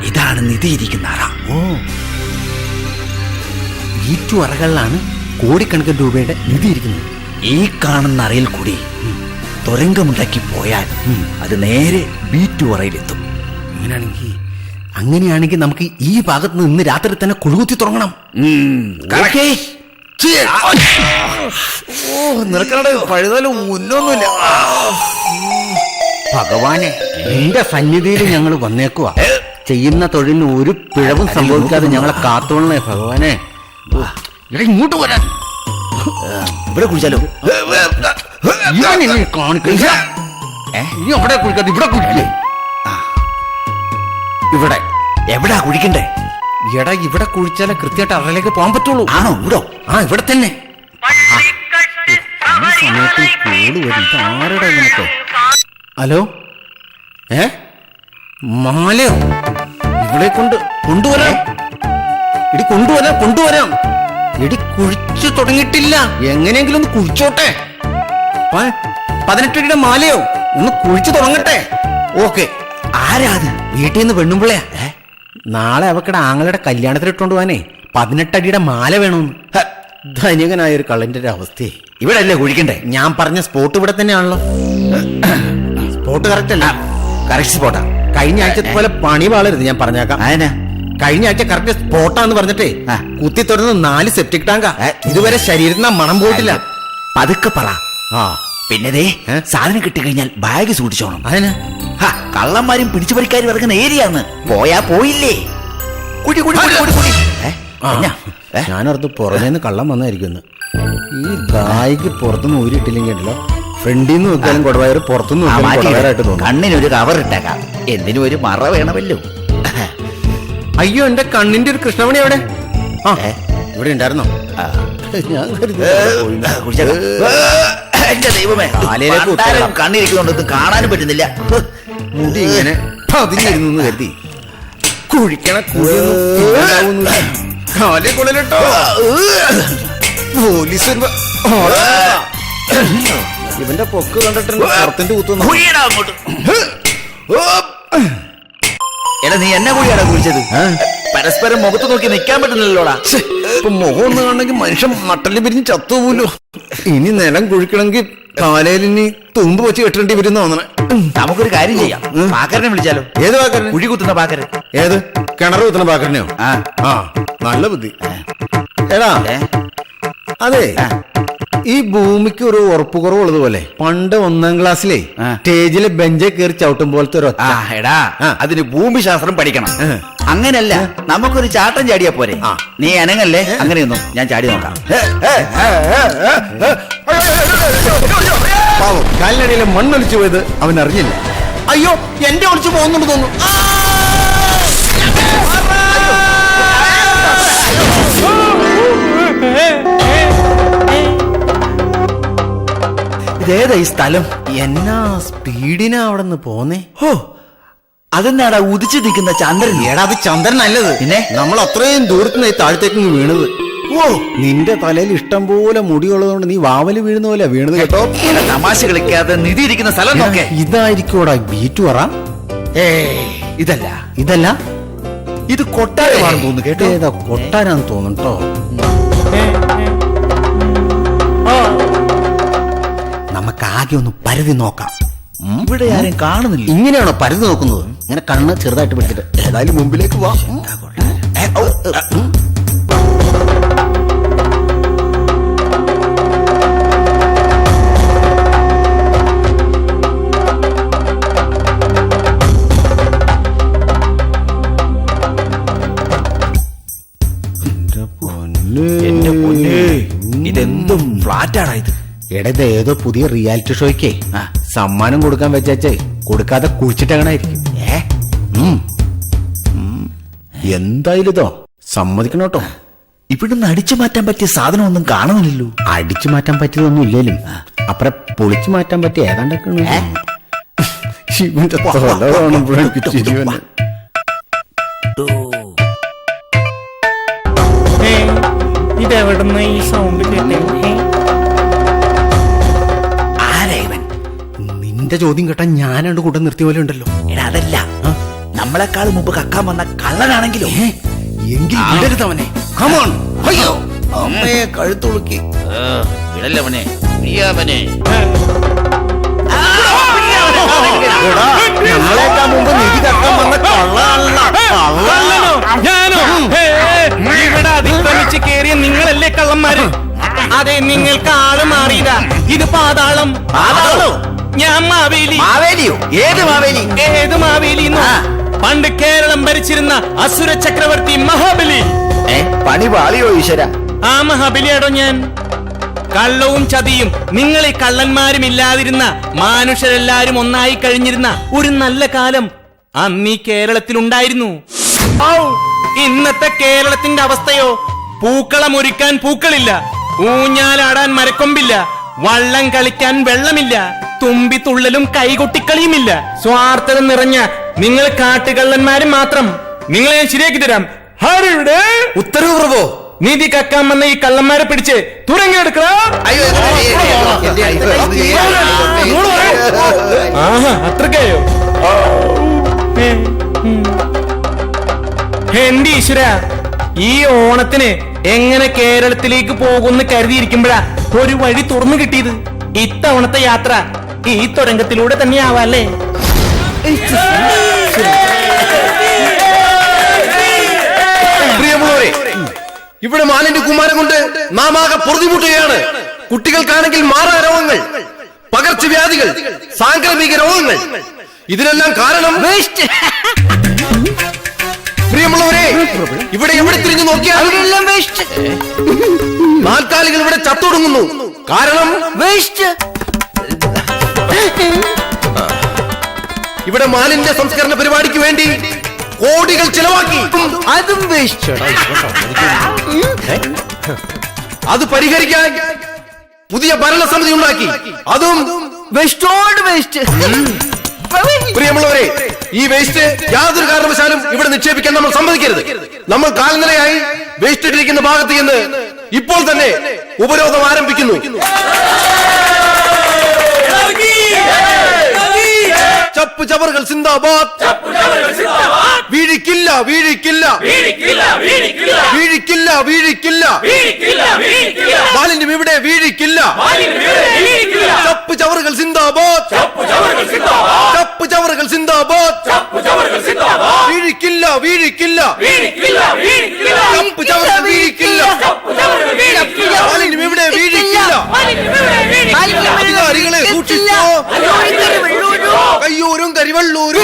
ഇതാണ് നിധിയിരിക്കുന്ന അറ. ഓ, ഈ അറകളിലാണ് കോടിക്കണക്കിന് രൂപയുടെ നിധി ഇരിക്കുന്നത്. ഈ കാണുന്ന അറയിൽ കൂടി തുരങ്കമുണ്ടാക്കി പോയാൽ അത് നേരെ B2 അറയിലെത്തും. അങ്ങനെയാണെങ്കിൽ നമുക്ക് ഈ ഭാഗത്ത് നിന്ന് രാത്രി തന്നെ കുഴുകുത്തി തുടങ്ങണം. നിനക്കടെ പഴുതാലും മുന്നൊന്നുമില്ല. ഭഗവാനെ, നിന്റെ സന്നിധിയിൽ ഞങ്ങൾ വന്നേക്കുവാ. ചെയ്യുന്ന തൊഴിലിന് ഒരു പിഴവും സംഭവിക്കാതെ ഞങ്ങളെ കാത്തോളണേ ഭഗവാനെ. ഇങ്ങോട്ട് വരാൻ ഇവിടെ കുഴിച്ചാലോ? കാണിക്കില്ല. നീ അവിടെ കുഴിക്കാതെ ഇവിടെ കുഴിക്കില്ലേ? ഇവിടെ എവിടാ കുഴിക്കണ്ടേ? എടാ, ഇവിടെ കുഴിച്ചാലേ കൃത്യമായിട്ട് അറയിലേക്ക് പോകാൻ പറ്റുള്ളൂ. ആണോ? ഇവിടോ? ഇവിടെ തന്നെ. സമയത്ത് കോള് വരും. ആരുടെ നിനക്ക്? ഹലോ, മാലയോ? ഇവിടെ കൊണ്ടുവരാം. ഇടി കൊണ്ടുവരാം. ഇടി കുഴിച്ചു തുടങ്ങിയിട്ടില്ല. എങ്ങനെയെങ്കിലും ഒന്ന് കുഴിച്ചോട്ടെ. 18 അടിയുടെ മാലയോ ഒന്ന് കുഴിച്ചു തുടങ്ങട്ടെ. ഓക്കെ. ആരാ അത്? വീട്ടിൽ നിന്ന് പെണ്ണുമ്പിള്ളയാ. നാളെ അവക്കടെ ആങ്ങളുടെ കല്യാണത്തിന് ഇട്ടോണ്ട് പോവാനേ 18 അടിയുടെ മാല വേണമെന്ന്. ധനികനായ ഒരു കള്ളന്റെ ഒരു അവസ്ഥയെ. ഇവിടെ അല്ലേ കുഴിക്കണ്ടേ? ഞാൻ പറഞ്ഞ സ്പോട്ട് ഇവിടെ തന്നെയാണല്ലോ. സ്പോട്ട് കറക്റ്റ് അല്ല. കറക്റ്റ് സ്പോട്ടാ. കഴിഞ്ഞ ആഴ്ചത്തെ പോലെ പണി പാളരുത്, ഞാൻ പറഞ്ഞേക്കാം. കഴിഞ്ഞ ആഴ്ച കറക്റ്റ് സ്പോട്ടാന്ന് പറഞ്ഞിട്ടേ കുത്തി തുറന്ന് 4 സെപ്റ്റിക് ടാങ്കാ. ഇതുവരെ ശരീരത്തിന് മണം പോയിട്ടില്ല. പതുക്കെ പറ. പിന്നെ സാധനം കിട്ടിക്കഴിഞ്ഞാൽ ബാഗ് സൂക്ഷിച്ചോണം. കള്ളന്മാരും പിടിച്ചുപറിക്കാരും ഇറങ്ങുന്ന ഏരിയ പോയാ പോയില്ലേ? ഞാനോർത്ത് പുറമേന്ന് കള്ളം വന്നായിരിക്കുന്നു. ഈ ബാഗ് പുറത്തുനിന്ന് ഊരിയിട്ടില്ലെങ്കിൽ ഉണ്ടല്ലോ, ഫ്രണ്ടിൽ നിന്ന് നോക്കിയാലും കൊടുവായൂർ, പുറത്തുനിന്ന് നോക്കിയാലും കൊടുവായൂരായിട്ട് തോന്നും. കണ്ണിനൊരു കവർ ഇട്ടേക്കാം. എന്തിനും ഒരു മറ വേണമല്ലോ. അയ്യോ, എന്റെ കണ്ണിന്റെ ഒരു കൃഷ്ണമണി എവിടെ? ഇവിടെ ഉണ്ടായിരുന്നോ? എന്റെ ദൈവമേ, കണ്ണിരിക്കുന്നുണ്ട്, കാണാനും പറ്റുന്നില്ല. മുടി ഇങ്ങനെ പതിഞ്ഞിരുന്നു കരുതി കുഴിക്കണ കുഴിട്ടോ. പോലീസ് ഇവന്റെ പൊക്ക് കണ്ടിട്ടുണ്ട്. പുറത്തിന്റെ കുത്തുന്നു. എടാ, നീ എന്നെ കുഴിയാടാ കുഴിച്ചത്? പരസ്പരം മുഖത്ത് നോക്കി നിൽക്കാൻ പറ്റുന്നില്ലോടാ. ഇപ്പൊ മുഖം ഒന്ന് കാണണമെങ്കിൽ മനുഷ്യൻ നട്ടല് പിരിഞ്ഞ് ചത്തുപോലോ. ഇനി നിലം കുഴിക്കണമെങ്കിൽ കാലയിലിനി തുമ്പ് വെച്ച് കെട്ടേണ്ടി വരുന്ന തോന്നണേ. നമുക്കൊരു കാര്യം ചെയ്യാം. പാക്കരനെ വിളിച്ചാലോ? ഏത് പാക്കരൻ? കുഴി കുത്തുന്ന പാക്കരൻ. ഏത്? കിണർ കുത്തുന്ന പാക്കരനെയോ? നല്ല ബുദ്ധി. എടാ, അതെ, ഈ ഭൂമിക്ക് ഒരു ഉറപ്പ് കുറവുള്ളതുപോലെ പണ്ട് 1ാം ക്ലാസ്സിലെ സ്റ്റേജിലെ ബെഞ്ചെ കയറി ചവിട്ടും പോലത്തെ ഒരു എടാ, അതിന് ഭൂമിശാസ്ത്രം പഠിക്കണം. അങ്ങനല്ല, നമുക്കൊരു ചാട്ടം ചാടിയാ പോരെ. നീ അനങ്ങല്ലേ? അങ്ങനെയൊന്നും ഞാൻ ചാടി നോക്കാം. പാവം, കാലിനടിയിലെ മണ്ണൊലിച്ചു പോയത് അവൻ അറിഞ്ഞില്ല. അയ്യോ, എന്റെ ഒളിച്ചു പോകുന്നുണ്ട് തോന്നുന്നു. ഇതേതാ ഈ സ്ഥലം? എന്നാ സ്പീഡിനാ അവിടെ നിന്ന് പോന്നേ. അതെന്നാടാ ഉദിച്ചു നിൽക്കുന്ന ചന്ദ്രൻ? ഏടാ, അത് ചന്ദ്രൻ നല്ലത്. പിന്നെ നമ്മൾ അത്രയും ദൂരത്തുനിന്ന് താഴത്തേക്ക് വീണത്. നിന്റെ തലയിൽ ഇഷ്ടം പോലെ മുടിയുള്ളതുകൊണ്ട് നീ വാവല് വീഴുന്ന പോലെ വീണത് കേട്ടോ. തമാശ കളിക്കാതെ നിധി ഇരിക്കുന്ന സ്ഥലം നോക്കേ. ഇതായിരിക്കോടാ B2 അറ. ഇതല്ല, ഇത് കൊട്ടാരമാണെന്ന് തോന്നുന്നു കേട്ടോ. ഏതാ കൊട്ടാരാന്ന് തോന്നുട്ടോ. നമുക്ക് ആകെ ഒന്ന് പരതി നോക്കാം. ഇവിടെ ആരും കാണുന്നില്ല. ഇങ്ങനെയാണോ പരതി നോക്കുന്നത്? ഇങ്ങനെ കണ്ണ് ചെറുതായിട്ട് പിടിച്ചിട്ട് ഏതായാലും മുമ്പിലേക്ക് വാ. ഇതെന്തും ഫ്ലാറ്റാണ് ഇത്. എടത് ഏതോ പുതിയ റിയാലിറ്റി ഷോയ്ക്ക് സമ്മാനം കൊടുക്കാൻ വെച്ചേ കൊടുക്കാതെ കുഴിച്ചിട്ടങ്ങനായിരിക്കും. എന്തായാലും ഇതോ സമ്മതിക്കണോട്ടോ. ഇവിടുന്ന് അടിച്ചു മാറ്റാൻ പറ്റിയ സാധനം ഒന്നും കാണുന്നില്ലല്ലോ. അടിച്ചു മാറ്റാൻ പറ്റിയതൊന്നും ഇല്ലേലും അപ്പുറം പൊളിച്ചു മാറ്റാൻ പറ്റിയ ഏതാണ്ടൊക്കെ ഇതെവിടുന്ന് ഈ സൗണ്ട് കേട്ടേ? നിന്റെ ചോദ്യം കേട്ടാ ഞാനാണ്ട് കൂടെ നിർത്തിയ പോലെ ഉണ്ടല്ലോ. അതല്ല, നമ്മളെക്കാൾ മുമ്പ് കക്കാൻ വന്ന കള്ളനാണെങ്കിലോ എങ്കിൽ വിടരുതവനെ. Come on. അയ്യോ അമ്മയെ കഴുത്തുളുക്കി. വിടല്ലവനെ പ്രിയാവനെ. നമ്മളേക്കാൾ മുമ്പ് നിധി കക്കാൻ വന്ന കള്ളനല്ല. ഞാനോ? ഇവിടെ അതിക്രമിച്ച് കേറിയ നിങ്ങളല്ലേ കള്ളന്മാര്? അതെ, നിങ്ങൾക്ക് ആള് മാറിയത. ഇത് പാതാളം. പാതാളോ? ഞാൻ മാവേലി. മാവേലിയോ? ഏത് മാവേലി? ഏത് മാവേലി? പണ്ട് കേരളം ഭരിച്ചിരുന്ന അസുര ചക്രവർത്തി മഹാബലി. പണി പാളിയോ ഈശ്വര? ആ മഹാബലിയാടോ ഞാൻ. കള്ളവും ചതിയും നിങ്ങളെ കള്ളന്മാരും ഇല്ലാതിരുന്ന മനുഷ്യരെല്ലാരും ഒന്നായി കഴിഞ്ഞിരുന്ന ഒരു നല്ല കാലം അന്നീ കേരളത്തിലുണ്ടായിരുന്നു. ഇന്നത്തെ കേരളത്തിന്റെ അവസ്ഥയോ? പൂക്കളമൊരുക്കാൻ പൂക്കളില്ല, ഊഞ്ഞാലാടാൻ മരക്കൊമ്പില്ല, വള്ളം കളിക്കാൻ വെള്ളമില്ല, തുമ്പി തുള്ളലും കൈകൊട്ടിക്കളിയുമില്ല. സ്വാർത്ഥത നിറഞ്ഞ നിങ്ങൾ കാട്ടുകള്ളന്മാരും മാത്രം. നിങ്ങളെ ഞാൻ ശരിയാക്കി തരാം. ആരുടെ ഉത്തരവ് പ്രഭോ. നീതി കക്കാൻ വന്ന ഈ കള്ളന്മാരെ പിടിച്ച് തുരങ്കെടുക്കണ. ആഹാ, അത്രക്കയോ? എന്റെ ഈശ്വര, ഈ ഓണത്തിന് എങ്ങനെ കേരളത്തിലേക്ക് പോകുമെന്ന് കരുതിയിരിക്കുമ്പോഴാ ഒരു വഴി തുറന്നു കിട്ടിയത്. ഇത്തവണത്തെ യാത്ര ഈ തുരങ്കത്തിലൂടെ തന്നെയാവാല്ലേ? പ്രിയമുള്ളവരെ, ഇവിടെ മാലിന്യ കുമാരം കൊണ്ട് നാം ആകെ പൊറുതിമുട്ടുകയാണ്. കുട്ടികൾക്കാണെങ്കിൽ മാറാരോഗങ്ങൾ, പകർച്ചവ്യാധികൾ, സാംക്രമിക രോഗങ്ങൾ. ഇതിനെല്ലാം കാരണം പ്രിയമുള്ളവരെ, ഇവിടെ എവിടെ തിരിഞ്ഞു നോക്കിയാൽ നാൽക്കാലികൾ ഇവിടെ ചത്തൊടുങ്ങുന്നു. കാരണം ഇവിടെ മാലിന്യ സംസ്കരണ പരിപാടിക്ക് വേണ്ടി കോടികൾ ചെലവാക്കി. അതും അത് പരിഹരിക്കാൻ പുതിയ ഭരണസമിതി ഉണ്ടാക്കി. അതും പ്രിയമുള്ളവരെ, ഈ വേസ്റ്റ് യാതൊരു കാരണവശാലും ഇവിടെ നിക്ഷേപിക്കാൻ നമ്മൾ സമ്മതിക്കരുത്. നമ്മൾ കാൽനിലയായി വേസ്റ്റ് ഇട്ടിരിക്കുന്ന ഭാഗത്ത് നിന്ന് ഇപ്പോൾ തന്നെ ഉപരോധം ആരംഭിക്കുന്നു. ചപ്പ് ചവറുകൾ സിന്ദാബാദ്. വീഴിക്കില്ല വീഴിക്കില്ല വീഴിക്കില്ല വീഴിക്കില്ല. മാലിന്യം ഇവിടെ വീഴിക്കില്ല. ചപ്പ് ചവറുകൾ സിന്ദാബാദ്. ചപ്പ് ചവറുകൾ സിന്ദാബാദ്. വീഴിക്കില്ല വീഴിക്കില്ല. ചപ്പ് ചവറുകൾ വീഴിക്കില്ല. മാലിന്യം ഇവിടെ വീഴിക്കില്ല. അധികാരികളെ സൂക്ഷിച്ചോ. കയ്യൂരും കരിവള്ളൂരും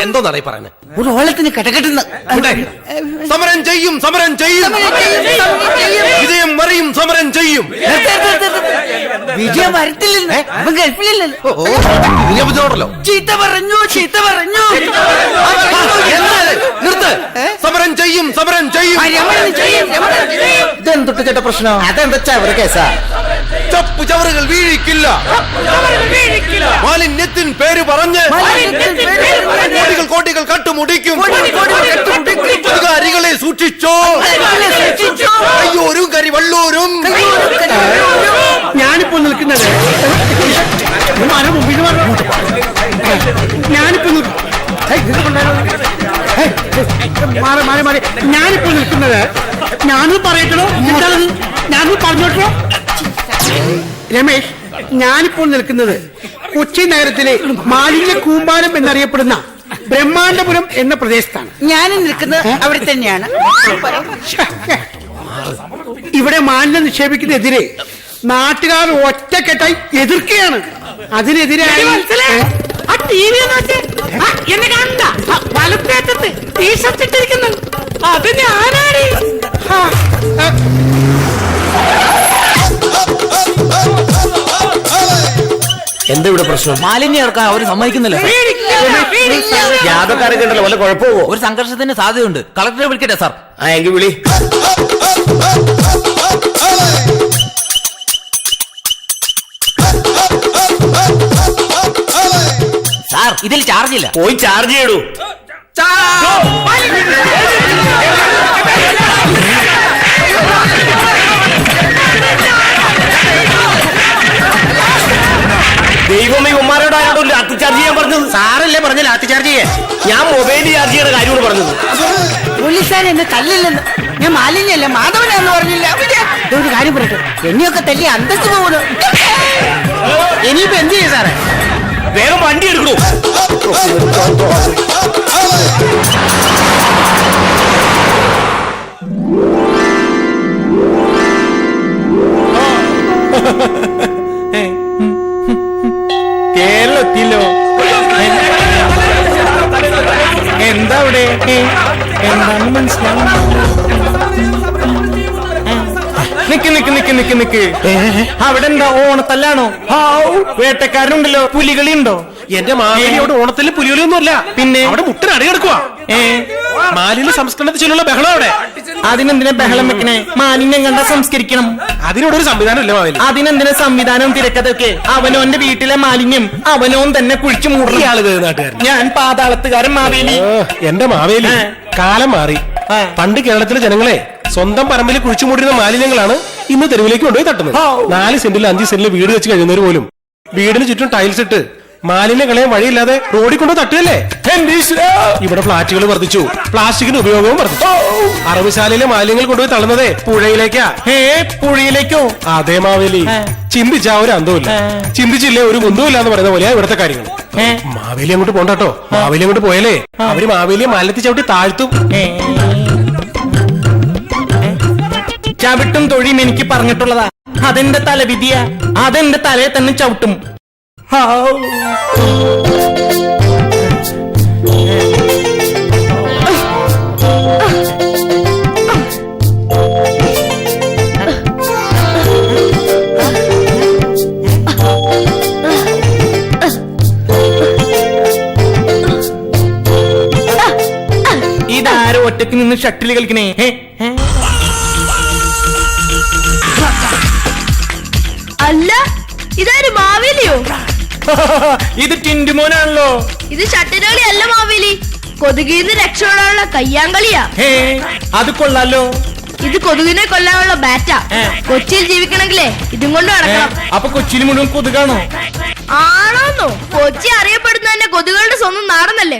എന്തോ നടയി പറയുന്നത്. ഒരു ഓളത്തിന് കെട്ടക്കെട്ടുന്ന സമരം ചെയ്യും, സമരം ചെയ്യും, വിജയം വരെയും സമരം ചെയ്യും. വിജയം വരത്തില്ല, അവൻ ഗൾഫിലല്ലോ. ചീത്ത പറഞ്ഞു, ചീത്ത പറഞ്ഞു. നിർത്ത്. സമരം ചെയ്യും, സമരം ചെയ്യും. ഇതെന്തൊട്ട് ചേട്ട പ്രശ്നം? അതെന്താ അവരുടെ കേസാ? ചപ്പു ചവറുകൾ വീഴിക്കില്ല. മാലിന്യത്തിൻ പേര് പറഞ്ഞ് കോടികൾ കോടികൾ കട്ടുമുടിക്കും. അധികാരികളെ സൂക്ഷിച്ചോ. കയ്യൂരും കരിവള്ളൂരും. ഞാനിപ്പോ നിൽക്കുന്നത് ഞാനിപ്പോ നിൽക്കുന്നത് ഞാനും പറയട്ടോ, ഞാനും പറഞ്ഞോട്ടോ. രമേശ്, ഞാനിപ്പോൾ നിൽക്കുന്നത് കൊച്ചി നഗരത്തിലെ മാലിന്യ കൂമ്പാരം എന്നറിയപ്പെടുന്ന ബ്രഹ്മാണ്ഡപുരം എന്ന പ്രദേശത്താണ്. ഞാനും നിൽക്കുന്നത് അവിടെ തന്നെയാണ്. ഇവിടെ മാലിന്യം നിക്ഷേപിക്കുന്നതിനെതിരെ നാട്ടുകാർ ഒറ്റക്കെട്ടായി എതിർക്കുകയാണ്. അതിനെതിരായി വലത്തേറ്റത്ത് ടീഷർട്ടിട്ടിരിക്കുന്നു. അത് ഞാനാണ്. എന്താ ഇവിടെ പ്രശ്നം? മാലിന്യം ഇറക്കാൻ അവർ സമ്മതിക്കുന്നില്ല. യാതൊക്കെ ഉണ്ടല്ലോ, വല്ല കുഴപ്പമോ? ഒരു സംഘർഷത്തിന് സാധ്യതയുണ്ട്. കളക്ടറെ വിളിക്കട്ടെ സാർ? എങ്കിൽ വിളി. സാർ, ഇതിൽ ചാർജ് ഇല്ല. പോയി ചാർജ് ചെയ്യൂ. ദൈവമേ, ഉമ്മാരോട് ആരോടും ലാത്തി ചാർജ് ചെയ്യാൻ പറഞ്ഞത്? സാറല്ലേ പറഞ്ഞ ലാത്തി ചാർജ് ചെയ്യാൻ? ഞാൻ മൊബൈൽ ചാർജ് ചെയ്യുന്ന കാര്യമാണ് പറഞ്ഞത്. പോലീസുകാർ എന്നെ തല്ലില്ലെന്ന്. ഞാൻ മാലിന്യല്ല മാധവനാന്ന് പറഞ്ഞില്ല. ഒരു കാര്യം പറയട്ടെ, എന്നെയൊക്കെ തല്ലി അന്തസ്സ് പോകുന്നു. ഇനിയിപ്പോ എന്ത് ചെയ്യും സാറേ? വേഗം വണ്ടി എടുക്കണു. കേരളത്തിലോ എന്താ അവിടെ എന്താണെന്ന് മനസ്സിലാവുന്നു. നിക്ക് അവിടെ എന്താ ഓണത്തല്ലാണോ? വേട്ടക്കാരനുണ്ടല്ലോ, പുലികളി ഉണ്ടോ? എന്റെ മാവേലിയോട് ഓണത്തിൽ പുലികളിയൊന്നുമല്ല, പിന്നെ അവിടെ മുട്ടൻ അടിയെടുക്കുക. മാലിന്യ സംസ്കരണത്തിൽ ചെല്ലുള്ള ബഹളം അവിടെ. അതിനെന്തിനാ ബഹളം വെക്കണേ? മാലിന്യം കണ്ട സംസ്കരിക്കണം. അതിനോടൊരു സംവിധാനം ഇല്ല മാവേലി. അതിനെന്തിനാ സംവിധാനം തിരക്കഥയൊക്കെ? അവനോന്റെ വീട്ടിലെ മാലിന്യം അവനോൻ തന്നെ കുഴിച്ചു മൂടും. നാട്ടുകാരൻ. ഞാൻ പാതാളത്തുകാരൻ മാവേലി. എന്റെ മാവേലി, കാലം മാറി. പണ്ട് കേരളത്തിലെ ജനങ്ങളെ സ്വന്തം പറമ്പിൽ കുഴിച്ചു മൂടിരുന്ന മാലിന്യങ്ങളാണ് ഇന്ന് തെരുവിലേക്ക് കൊണ്ടുപോയി തട്ടുന്നത്. 4 സെന്റിൽ 5 സെന്റിൽ വീട് വെച്ച് കഴിയുന്നവർ പോലും വീടിന് ചുറ്റും ടൈൽസ് ഇട്ട് മാലിന്യം കളയാൻ വഴിയില്ലാതെ റോഡിൽ കൊണ്ട് തട്ടുകയല്ലേ. ഇവിടെ ഫ്ളാറ്റുകൾ വർദ്ധിച്ചു, പ്ലാസ്റ്റിക്കിന്റെ ഉപയോഗവും വർദ്ധിച്ചു. അറവുശാലയിലെ മാലിന്യങ്ങൾ കൊണ്ടുപോയി തള്ളുന്നതേ പുഴയിലേക്കാ. പുഴയിലേക്കോ? അതേ മാവേലി, ചിന്തിച്ചാ ഒരു അന്തമില്ല, ചിന്തിച്ചില്ലേ ഒരു കുന്തമില്ല എന്ന് പറയുന്ന പോലെയാ ഇവിടുത്തെ കാര്യങ്ങൾ. മാവേലി അങ്ങോട്ട് പോണ്ടോ. മാവേലി അങ്ങോട്ട് പോയാലേ അവര് മാവേലിയെ മാലത്തി ചവിട്ടി താഴ്ത്തും. ചവിട്ടും തൊഴിയും എനിക്ക് പറഞ്ഞിട്ടുള്ളതാ. അതെന്റെ തലവിധിയാ. അതെന്റെ തലയെ തന്നെ ചവിട്ടും. ഇതാരോ ഒറ്റയ്ക്ക് നിന്ന് ഷട്ടിൽ കളിക്കണേ? അല്ല, ഇതാര് മാവേലിയോ? ഇത് ടിന്റുമോനാണല്ലോ. ഇത് ഷട്ടിലുകളി അല്ല മാവേലി, കൊതുകിന്ന് രക്ഷപ്പെടാനുള്ള കയ്യാങ്കളിയാ. അത് കൊള്ളാലോ. ഇത് കൊതുകിനെ കൊല്ലാനുള്ള ബാറ്റാ. കൊച്ചിയിൽ ജീവിക്കണമെങ്കിലേ ഇതും കൊണ്ട് നടക്കണം. അപ്പൊ കൊച്ചിയിൽ മുഴുവൻ കൊതുകാണോ? ആണോന്നോ? കൊച്ചി അറിയപ്പെടുന്ന തന്നെ കൊതുകുകളുടെ സ്വന്തം നാടെന്നല്ലേ.